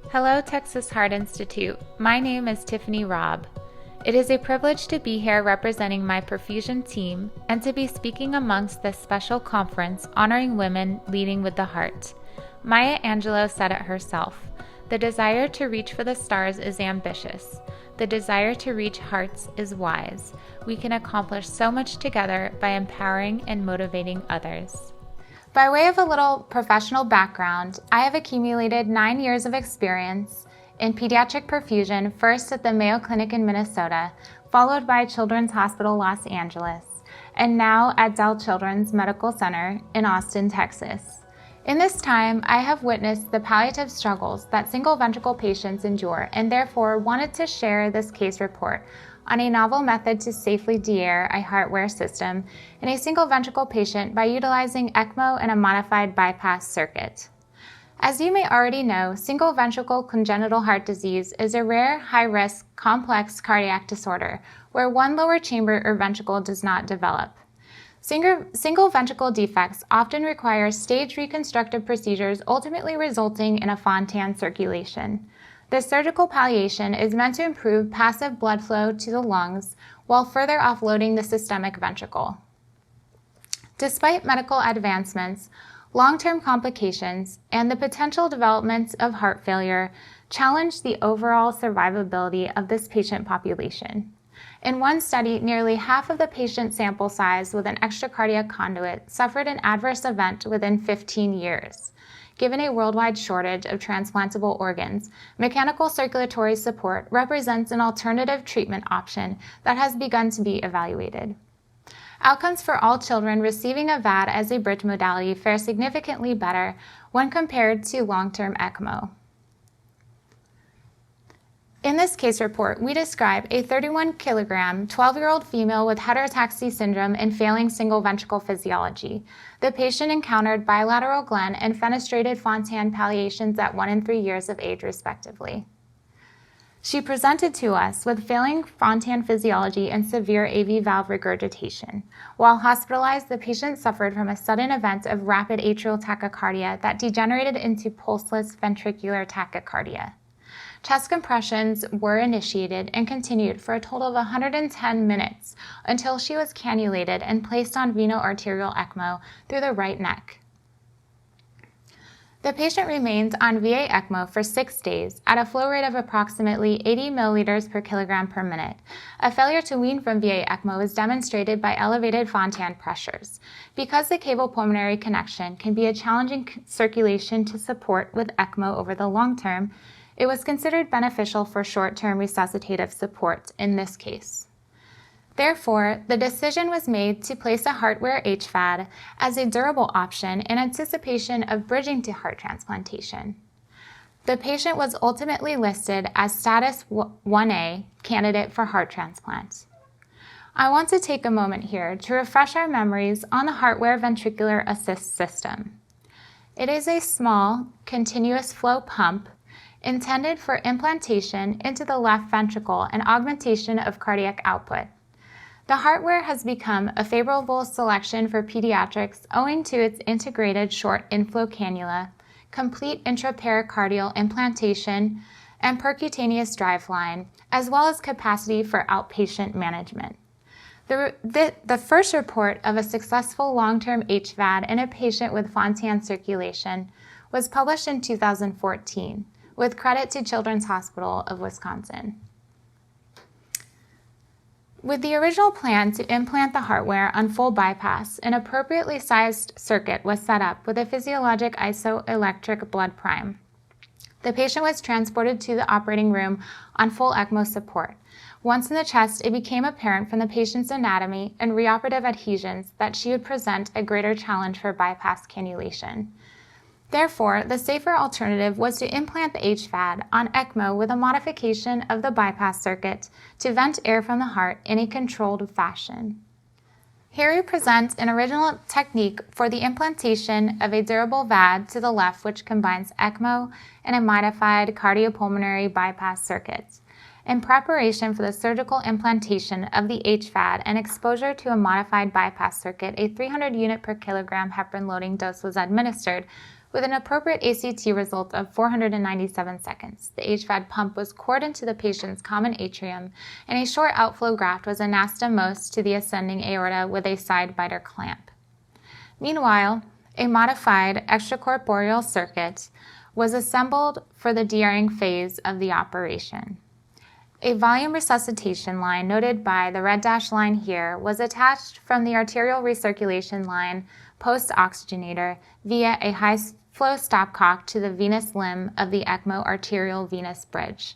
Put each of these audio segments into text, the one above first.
Hello, Texas Heart Institute. My name is Tiffany Robb. It is a privilege to be here representing my Perfusion team and to be speaking amongst this special conference honoring women leading with the heart. Maya Angelou said it herself, "The desire to reach for the stars is ambitious. The desire to reach hearts is wise. We can accomplish so much together by empowering and motivating others." By way of a little professional background, I have accumulated 9 years of experience in pediatric perfusion, first at the Mayo Clinic in Minnesota, followed by Children's Hospital Los Angeles, and now at Dell Children's Medical Center in Austin, Texas. In this time, I have witnessed the palliative struggles that single ventricle patients endure and therefore wanted to share this case report on a novel method to safely de-air a heartwear system in a single ventricle patient by utilizing ECMO and a modified bypass circuit. As you may already know, single ventricle congenital heart disease is a rare, high-risk, complex cardiac disorder where one lower chamber or ventricle does not develop. Single ventricle defects often require staged reconstructive procedures, ultimately resulting in a Fontan circulation. This surgical palliation is meant to improve passive blood flow to the lungs while further offloading the systemic ventricle. Despite medical advancements, long-term complications and the potential developments of heart failure challenge the overall survivability of this patient population. In one study, nearly half of the patient sample size with an extracardiac conduit suffered an adverse event within 15 years. Given a worldwide shortage of transplantable organs, mechanical circulatory support represents an alternative treatment option that has begun to be evaluated. Outcomes for all children receiving a VAD as a bridge modality fare significantly better when compared to long-term ECMO. In this case report, we describe a 31-kilogram, 12-year-old female with heterotaxy syndrome and failing single ventricle physiology. The patient encountered bilateral Glenn and fenestrated Fontan palliations at 1 and 3 years of age, respectively. She presented to us with failing Fontan physiology and severe AV valve regurgitation. While hospitalized, the patient suffered from a sudden event of rapid atrial tachycardia that degenerated into pulseless ventricular tachycardia. Chest compressions were initiated and continued for a total of 110 minutes until she was cannulated and placed on veno-arterial ECMO through the right neck. The patient remained on VA ECMO for 6 days at a flow rate of approximately 80 milliliters per kilogram per minute. A failure to wean from VA ECMO is demonstrated by elevated Fontan pressures. Because the cable pulmonary connection can be a challenging circulation to support with ECMO over the long term, it was considered beneficial for short-term resuscitative support in this case. Therefore, the decision was made to place a heartwear HVAD as a durable option in anticipation of bridging to heart transplantation. The patient was ultimately listed as status 1A candidate for heart transplant. I want to take a moment here to refresh our memories on the heartwear ventricular assist system. It is a small, continuous flow pump intended for implantation into the left ventricle and augmentation of cardiac output. The heartwear has become a favorable selection for pediatrics owing to its integrated short inflow cannula, complete intrapericardial implantation, and percutaneous driveline, as well as capacity for outpatient management. The first report of a successful long-term HVAD in a patient with Fontan circulation was published in 2014, with credit to Children's Hospital of Wisconsin. With the original plan to implant the heartwear on full bypass, an appropriately sized circuit was set up with a physiologic isoelectric blood prime. The patient was transported to the operating room on full ECMO support. Once in the chest, it became apparent from the patient's anatomy and reoperative adhesions that she would present a greater challenge for bypass cannulation. Therefore, the safer alternative was to implant the HVAD on ECMO with a modification of the bypass circuit to vent air from the heart in a controlled fashion. Here we present an original technique for the implantation of a durable VAD to the left, which combines ECMO and a modified cardiopulmonary bypass circuit. In preparation for the surgical implantation of the HVAD and exposure to a modified bypass circuit, a 300 unit per kilogram heparin loading dose was administered, With an appropriate ACT result of 497 seconds, the HVAD pump was cored into the patient's common atrium, and a short outflow graft was anastomosed to the ascending aorta with a side biter clamp. Meanwhile, a modified extracorporeal circuit was assembled for the dearring phase of the operation. A volume resuscitation line, noted by the red dashed line here, was attached from the arterial recirculation line post-oxygenator via a high-flow stopcock to the venous limb of the ECMO arterial venous bridge.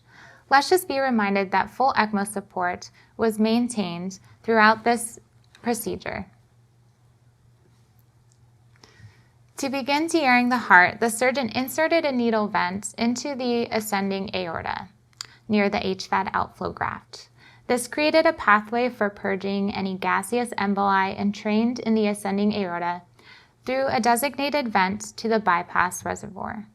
Let's just be reminded that full ECMO support was maintained throughout this procedure. To begin dearring the heart, the surgeon inserted a needle vent into the ascending aorta near the HVAD outflow graft. This created a pathway for purging any gaseous emboli entrained in the ascending aorta through a designated vent to the bypass reservoir.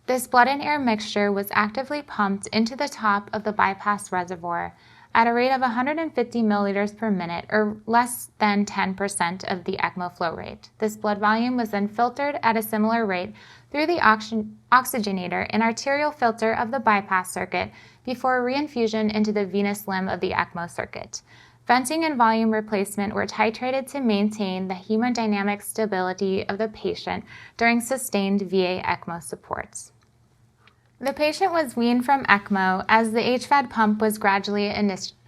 This blood and air mixture was actively pumped into the top of the bypass reservoir at a rate of 150 milliliters per minute, or less than 10% of the ECMO flow rate. This blood volume was then filtered at a similar rate through the oxygenator and arterial filter of the bypass circuit before reinfusion into the venous limb of the ECMO circuit. Venting and volume replacement were titrated to maintain the hemodynamic stability of the patient during sustained VA ECMO supports. The patient was weaned from ECMO as the HVAD pump was gradually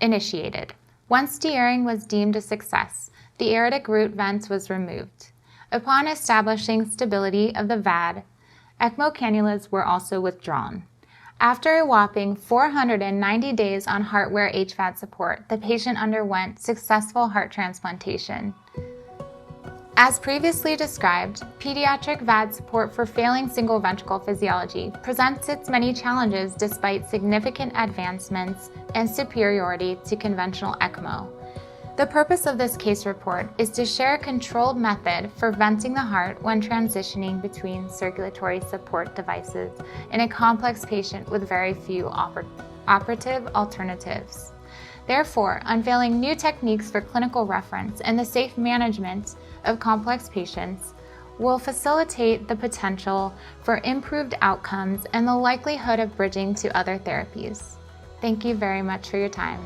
initiated. Once dearring was deemed a success, the aortic root vent was removed. Upon establishing stability of the VAD, ECMO cannulas were also withdrawn. After a whopping 490 days on heartwear HVAD support, the patient underwent successful heart transplantation. As previously described, pediatric VAD support for failing single ventricle physiology presents its many challenges despite significant advancements and superiority to conventional ECMO. The purpose of this case report is to share a controlled method for venting the heart when transitioning between circulatory support devices in a complex patient with very few operative alternatives. Therefore, unveiling new techniques for clinical reference and the safe management of complex patients will facilitate the potential for improved outcomes and the likelihood of bridging to other therapies. Thank you very much for your time.